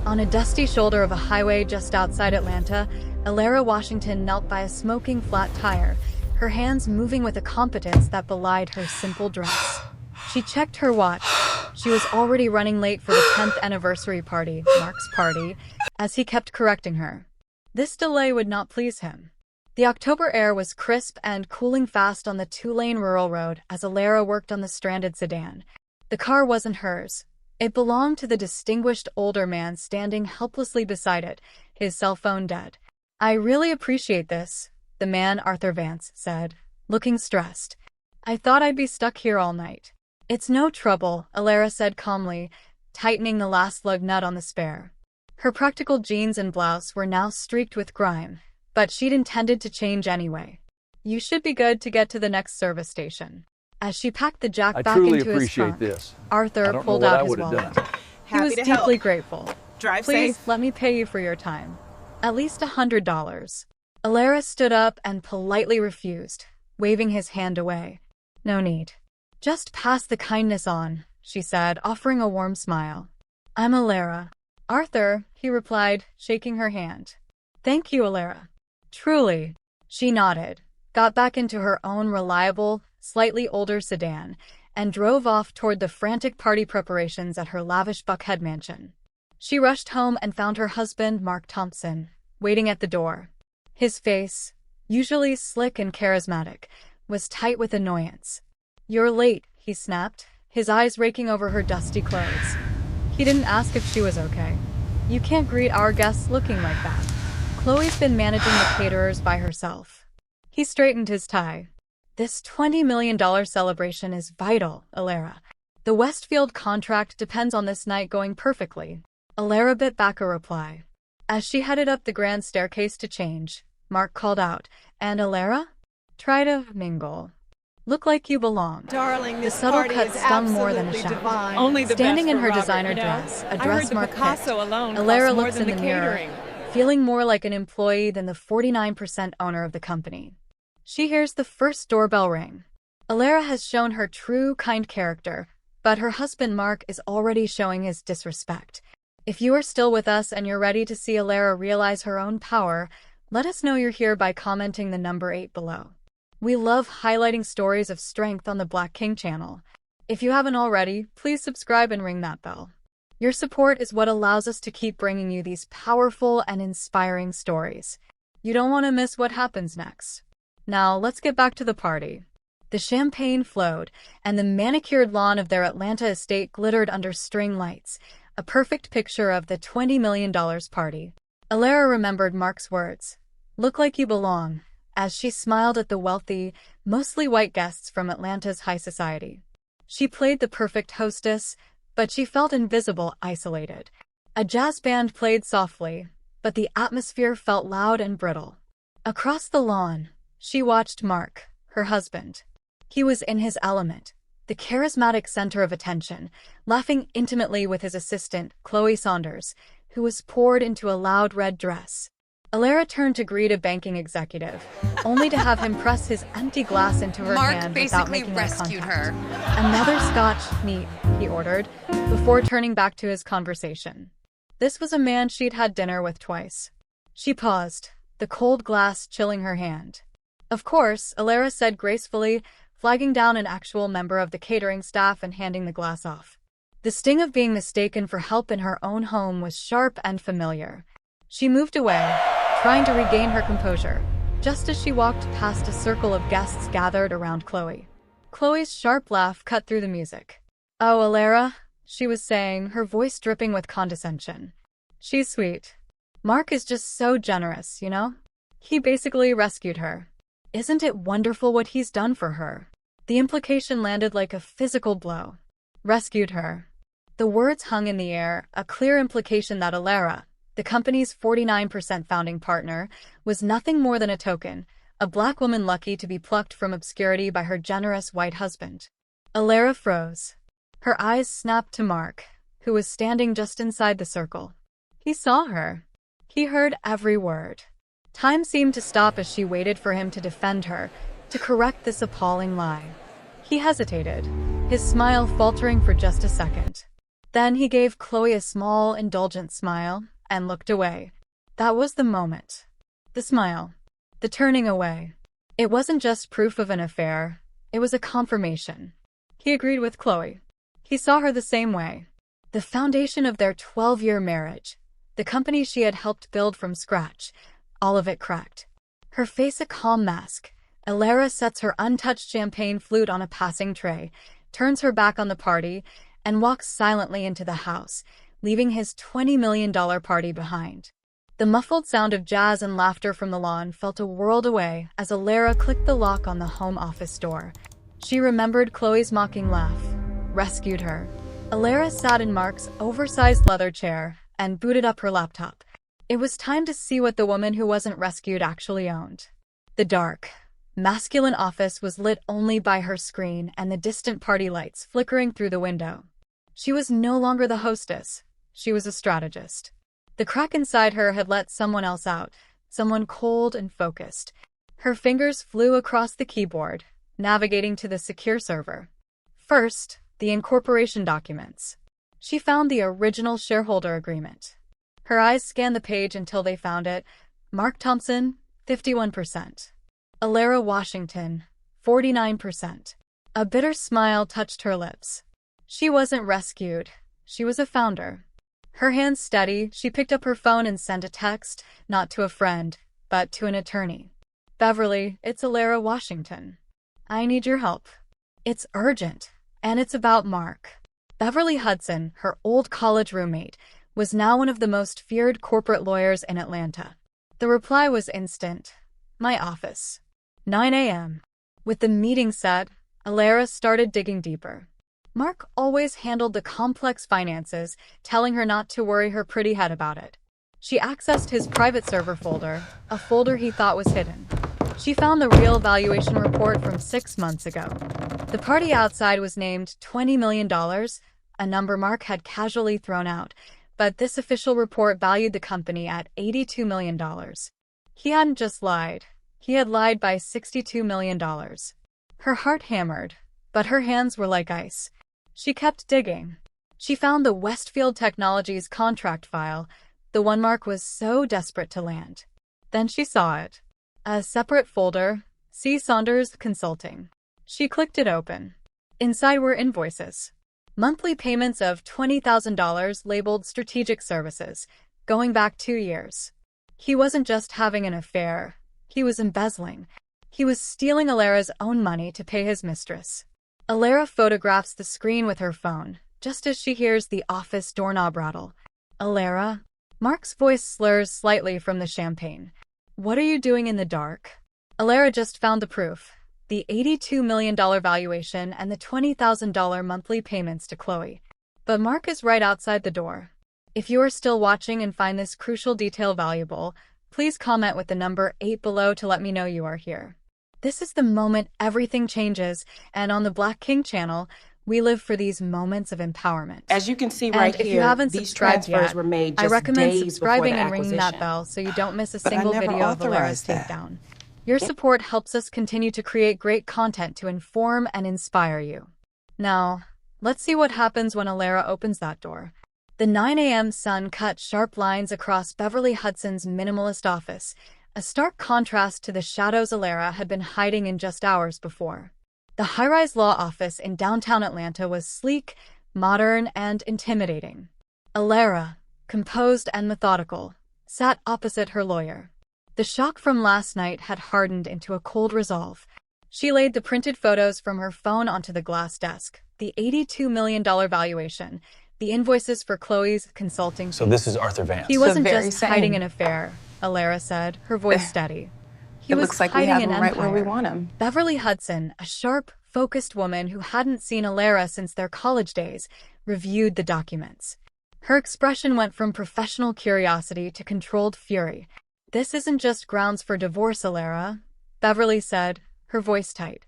On a dusty shoulder of a highway just outside Atlanta, Elara Washington knelt by a smoking flat tire, her hands moving with a competence that belied her simple dress. She checked her watch. She was already running late for the 10th anniversary party, Mark's party, as he kept correcting her. This delay would not please him. The October air was crisp and cooling fast on the two-lane rural road as Elara worked on the stranded sedan. The car wasn't hers. It belonged to the distinguished older man standing helplessly beside it, his cell phone dead. "I really appreciate this," the man, Arthur Vance, said, looking stressed. "I thought I'd be stuck here all night." "It's no trouble," Elara said calmly, tightening the last lug nut on the spare. Her practical jeans and blouse were now streaked with grime, but she'd intended to change anyway. "You should be good to get to the next service station." As she packed the jack back into his trunk, Arthur pulled out his wallet. He was deeply grateful. Drive "Please, safe. let me pay you for your time. At least $100. Elara stood up and politely refused, waving his hand away. "No need. Just pass the kindness on," she said, offering a warm smile. "I'm Elara." "Arthur," he replied, shaking her hand. "Thank you, Elara." "Truly." She nodded, got back into her own reliable, slightly older sedan, and drove off toward the frantic party preparations at her lavish Buckhead mansion. She rushed home and found her husband, Mark Thompson, waiting at the door. His face, usually slick and charismatic, was tight with annoyance. "You're late," he snapped, his eyes raking over her dusty clothes. He didn't ask if she was okay. "You can't greet our guests looking like that. Chloe's been managing the caterers by herself." He straightened his tie. "This $20 million celebration is vital, Elara. The Westfield contract depends on this night going perfectly." Elara bit back a reply. As she headed up the grand staircase to change, Mark called out, "And Elara? Try to mingle. Look like you belong." Darling, The subtle cut stung more than a shout. Divine. Only the Standing best in for her Robert, designer you know? dress, a I dress heard the Mark Picasso picked, alone Elara costs more looks than in the the mirror, catering. feeling more like an employee than the 49% owner of the company. She hears the first doorbell ring. Elara has shown her true, kind character, but her husband Mark is already showing his disrespect. If you are still with us and you're ready to see Elara realize her own power, let us know you're here by commenting the number 8 below. We love highlighting stories of strength on the Black King channel. If you haven't already, please subscribe and ring that bell. Your support is what allows us to keep bringing you these powerful and inspiring stories. You don't want to miss what happens next. Now, let's get back to the party. The champagne flowed, and the manicured lawn of their Atlanta estate glittered under string lights, a perfect picture of the $20 million party. Elara remembered Mark's words, "Look like you belong," as she smiled at the wealthy, mostly white guests from Atlanta's high society. She played the perfect hostess, but she felt invisible, isolated. A jazz band played softly, but the atmosphere felt loud and brittle. Across the lawn, she watched Mark, her husband. He was in his element, the charismatic center of attention, laughing intimately with his assistant, Chloe Saunders, who was poured into a loud red dress. Elara turned to greet a banking executive, only to have him press his empty glass into her hand without making eye contact. Basically rescued her. "Another scotch, neat," he ordered, before turning back to his conversation. This was a man she'd had dinner with twice. She paused, the cold glass chilling her hand. "Of course," Elara said gracefully, flagging down an actual member of the catering staff and handing the glass off. The sting of being mistaken for help in her own home was sharp and familiar. She moved away, trying to regain her composure, just as she walked past a circle of guests gathered around Chloe. Chloe's sharp laugh cut through the music. "Oh, Elara," she was saying, her voice dripping with condescension. "She's sweet. Mark is just so generous, you know? He basically rescued her. Isn't it wonderful what he's done for her?" The implication landed like a physical blow. Rescued her. The words hung in the air, a clear implication that Elara, the company's 49% founding partner, was nothing more than a token, a black woman lucky to be plucked from obscurity by her generous white husband. Elara froze. Her eyes snapped to Mark, who was standing just inside the circle. He saw her. He heard every word. Time seemed to stop as she waited for him to defend her, to correct this appalling lie. He hesitated, his smile faltering for just a second. Then he gave Chloe a small, indulgent smile and looked away. That was the moment. The smile. The turning away. It wasn't just proof of an affair, it was a confirmation. He agreed with Chloe. He saw her the same way. The foundation of their 12-year marriage, the company she had helped build from scratch, all of it cracked. Her face a calm mask, Elara sets her untouched champagne flute on a passing tray, turns her back on the party, and walks silently into the house, leaving his $20 million party behind. The muffled sound of jazz and laughter from the lawn felt a world away as Elara clicked the lock on the home office door. She remembered Chloe's mocking laugh, rescued her. Elara sat in Mark's oversized leather chair and booted up her laptop. It was time to see what the woman who wasn't rescued actually owned. The dark, masculine office was lit only by her screen and the distant party lights flickering through the window. She was no longer the hostess. She was a strategist. The crack inside her had let someone else out, someone cold and focused. Her fingers flew across the keyboard, navigating to the secure server. First, the incorporation documents. She found the original shareholder agreement. Her eyes scanned the page until they found it. Mark Thompson, 51%. Elara Washington, 49%. A bitter smile touched her lips. She wasn't rescued. She was a founder. Her hands steady, she picked up her phone and sent a text, not to a friend, but to an attorney. Beverly, it's Elara Washington. I need your help. It's urgent, and it's about Mark. Beverly Hudson, her old college roommate, was now one of the most feared corporate lawyers in Atlanta. The reply was instant. My office. 9 a.m. With the meeting set, Elara started digging deeper. Mark always handled the complex finances, telling her not to worry her pretty head about it. She accessed his private server folder, a folder he thought was hidden. She found the real valuation report from 6 months ago. The party outside was named $20 million, a number Mark had casually thrown out, but this official report valued the company at $82 million. He hadn't just lied. He had lied by $62 million. Her heart hammered, but her hands were like ice. She kept digging. She found the Westfield Technologies contract file, the one Mark was so desperate to land. Then she saw it. A separate folder, C. Saunders Consulting. She clicked it open. Inside were invoices. Monthly payments of $20,000 labeled strategic services, going back 2 years. He wasn't just having an affair. He was embezzling. He was stealing Elara's own money to pay his mistress. Elara photographs the screen with her phone, just as she hears the office doorknob rattle. Elara? Mark's voice slurs slightly from the champagne. What are you doing in the dark? Elara just found the proof. The $82 million valuation and the $20,000 monthly payments to Chloe. But Mark is right outside the door. If you are still watching and find this crucial detail valuable, please comment with the number 8 below to let me know you are here. This is the moment everything changes, and on the Black King channel, we live for these moments of empowerment. As you can see right and if here, you haven't these subscribed transfers yet, were made just I recommend days subscribing before the and ringing that acquisition. bell so you don't miss a But I single never video of Elara's authorized that. takedown. Your support helps us continue to create great content to inform and inspire you. Now, let's see what happens when Elara opens that door. The 9 a.m. sun cut sharp lines across Beverly Hudson's minimalist office, a stark contrast to the shadows Elara had been hiding in just hours before. The high-rise law office in downtown Atlanta was sleek, modern, and intimidating. Elara, composed and methodical, sat opposite her lawyer. The shock from last night had hardened into a cold resolve. She laid the printed photos from her phone onto the glass desk, the $82 million valuation, the invoices for Chloe's consulting. So this is Arthur Vance. He wasn't The very just same. hiding an affair, Elara said, her voice steady. He was looks like we hiding have an him right where we empire. want him. Beverly Hudson, a sharp, focused woman who hadn't seen Elara since their college days, reviewed the documents. Her expression went from professional curiosity to controlled fury. This isn't just grounds for divorce, Elara, Beverly said, her voice tight.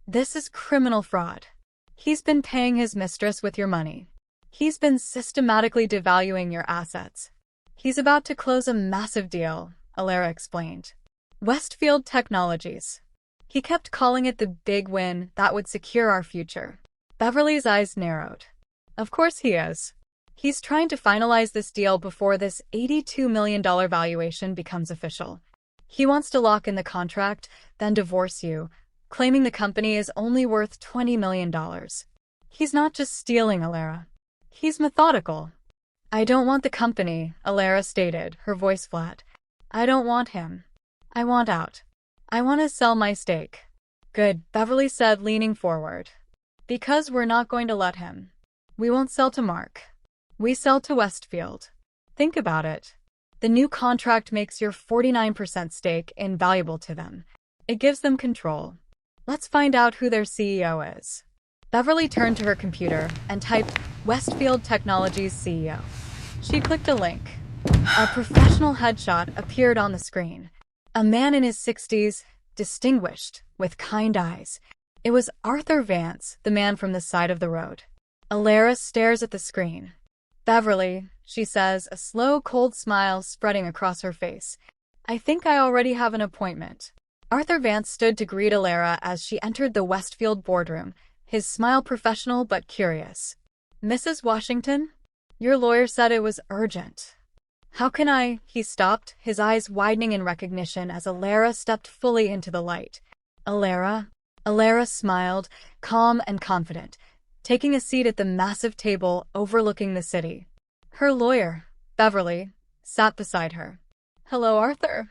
This is criminal fraud. He's been paying his mistress with your money. He's been systematically devaluing your assets. He's about to close a massive deal, Elara explained. Westfield Technologies. He kept calling it the big win that would secure our future. Beverly's eyes narrowed. Of course he is. He's trying to finalize this deal before this $82 million valuation becomes official. He wants to lock in the contract, then divorce you, claiming the company is only worth $20 million. He's not just stealing, Elara. He's methodical. I don't want the company, Elara stated, her voice flat. I don't want him. I want out. I want to sell my stake. Good, Beverly said, leaning forward. Because we're not going to let him. We won't sell to Mark. We sell to Westfield. Think about it. The new contract makes your 49% stake invaluable to them. It gives them control. Let's find out who their CEO is. Beverly turned to her computer and typed Westfield Technologies CEO. She clicked a link. A professional headshot appeared on the screen. A man in his 60s, distinguished, with kind eyes. It was Arthur Vance, the man from the side of the road. Elara stares at the screen. Beverly, she says, a slow, cold smile spreading across her face. I think I already have an appointment. Arthur Vance stood to greet Elara as she entered the Westfield boardroom, his smile professional but curious. Mrs. Washington? Your lawyer said it was urgent. How can I? He stopped, his eyes widening in recognition as Elara stepped fully into the light. Elara? Elara smiled, calm and confident, taking a seat at the massive table overlooking the city. Her lawyer, Beverly, sat beside her. Hello, Arthur.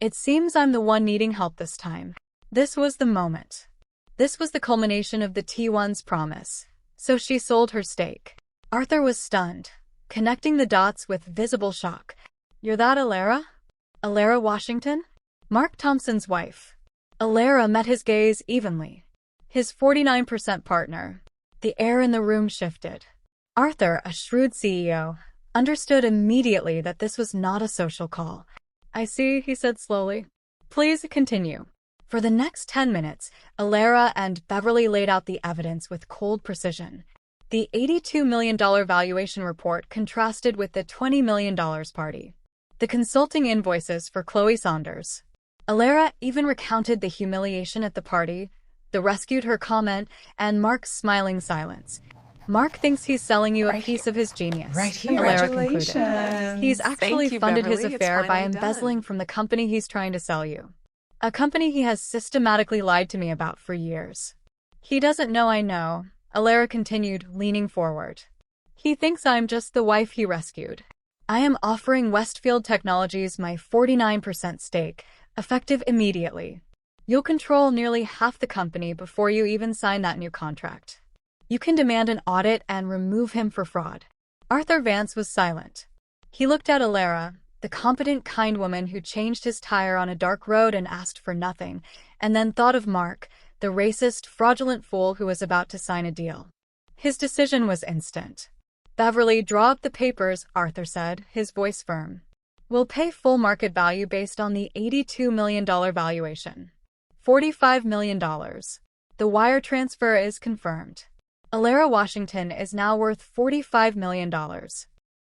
It seems I'm the one needing help this time. This was the moment. This was the culmination of the T1's promise. So she sold her stake. Arthur was stunned, connecting the dots with visible shock. You're that Elara? Elara Washington? Mark Thompson's wife. Elara met his gaze evenly. His 49% partner. The air in the room shifted. Arthur, a shrewd CEO, understood immediately that this was not a social call. I see, he said slowly. Please continue. For the next 10 minutes, Elara and Beverly laid out the evidence with cold precision. The $82 million valuation report contrasted with the $20 million party. The consulting invoices for Chloe Saunders. Elara even recounted the humiliation at the party, the rescued her comment, and Mark's smiling silence. Mark thinks he's selling you a piece of his genius, Right here. Elara concluded. He's actually Thank you, funded his Beverly. It's affair by finally embezzling done. from the company he's trying to sell you. A company he has systematically lied to me about for years. He doesn't know I know, Elara continued, leaning forward. He thinks I'm just the wife he rescued. I am offering Westfield Technologies my 49% stake, effective immediately. You'll control nearly half the company before you even sign that new contract. You can demand an audit and remove him for fraud. Arthur Vance was silent. He looked at Elara, the competent, kind woman who changed his tire on a dark road and asked for nothing, and then thought of Mark, the racist, fraudulent fool who was about to sign a deal. His decision was instant. Beverly, draw up the papers, Arthur said, his voice firm. We'll pay full market value based on the $82 million valuation. $45 million. The wire transfer is confirmed. Elara Washington is now worth $45 million.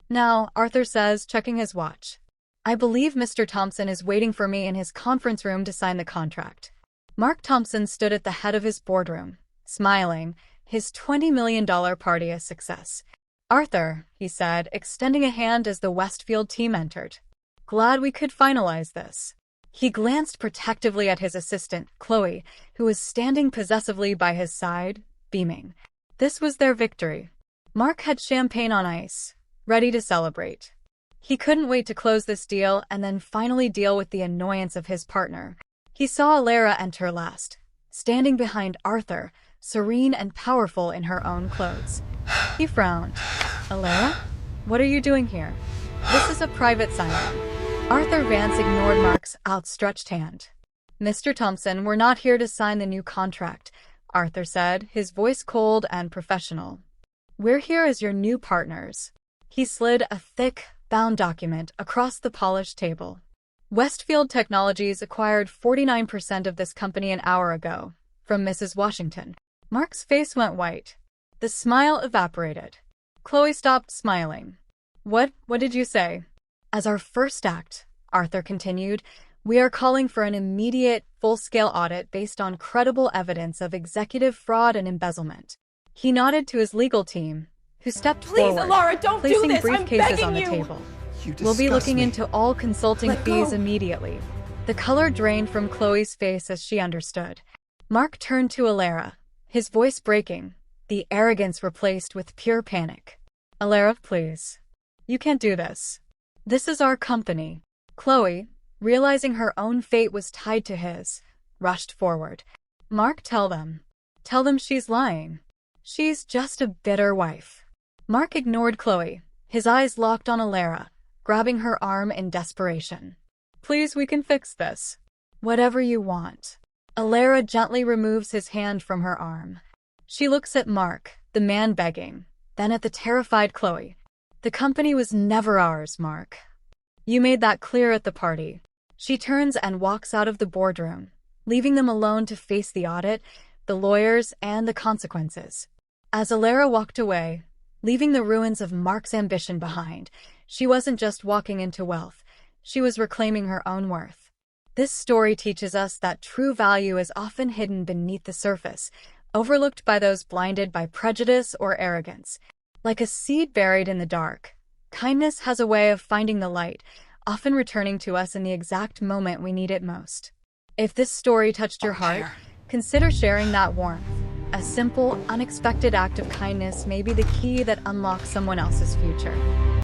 Now, Arthur says, checking his watch. I believe Mr. Thompson is waiting for me in his conference room to sign the contract. Mark Thompson stood at the head of his boardroom, smiling, his $20 million party a success. Arthur, he said, extending a hand as the Westfield team entered. Glad we could finalize this. He glanced protectively at his assistant, Chloe, who was standing possessively by his side, beaming. This was their victory. Mark had champagne on ice, ready to celebrate. He couldn't wait to close this deal and then finally deal with the annoyance of his partner. He saw Elara enter last, standing behind Arthur, serene and powerful in her own clothes. He frowned. Elara? What are you doing here? This is a private signing. Arthur Vance ignored Mark's outstretched hand. Mr. Thompson, we're not here to sign the new contract, Arthur said, his voice cold and professional. We're here as your new partners. He slid a thick, bound document across the polished table. Westfield Technologies acquired 49% of this company an hour ago, from Mrs. Washington. Mark's face went white. The smile evaporated. Chloe stopped smiling. What did you say? As our first act, Arthur continued, we are calling for an immediate, full-scale audit based on credible evidence of executive fraud and embezzlement. He nodded to his legal team, who stepped Please, forward, Elara, don't do placing this. I'm briefcases begging on the you. table. You We'll be disgust looking me. into all consulting Let fees go. immediately. The color drained from Chloe's face as she understood. Mark turned to Elara, his voice breaking, the arrogance replaced with pure panic. Elara, please. You can't do this. This is our company. Chloe, realizing her own fate was tied to his, rushed forward. Mark, tell them. Tell them she's lying. She's just a bitter wife. Mark ignored Chloe, his eyes locked on Elara, grabbing her arm in desperation. Please, we can fix this. Whatever you want. Elara gently removes his hand from her arm. She looks at Mark, the man begging, then at the terrified Chloe. The company was never ours, Mark. You made that clear at the party. She turns and walks out of the boardroom, leaving them alone to face the audit, the lawyers, and the consequences. As Elara walked away, leaving the ruins of Mark's ambition behind, she wasn't just walking into wealth, she was reclaiming her own worth. This story teaches us that true value is often hidden beneath the surface, overlooked by those blinded by prejudice or arrogance. Like a seed buried in the dark, kindness has a way of finding the light, often returning to us in the exact moment we need it most. If this story touched your heart, consider sharing that warmth. A simple, unexpected act of kindness may be the key that unlocks someone else's future.